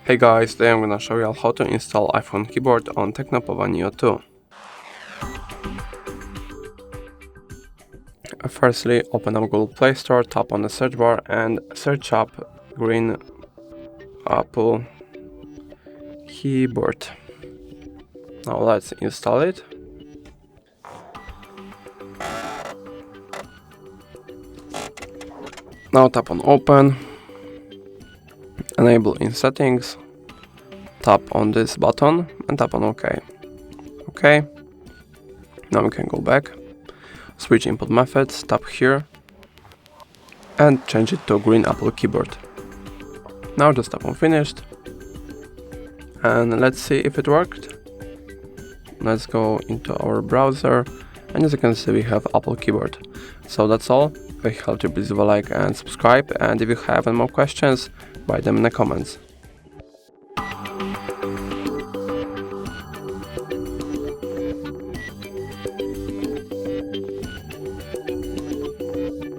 Hey guys, today I'm gonna show you how to install iPhone keyboard on Tecno Pova Neo 2. Firstly, open up Google Play Store, tap on the search bar and search up green Apple keyboard. Now let's install it. Now tap on open, enable in settings, tap on this button and tap on OK. OK. Now we can go back, switch input methods, tap here and change it to green Apple keyboard. Now just tap on finished and let's see if it worked. Let's go into our browser and as you can see we have Apple keyboard. So that's all. If it helped you, please leave a like and subscribe, and if you have any more questions, write them in the comments.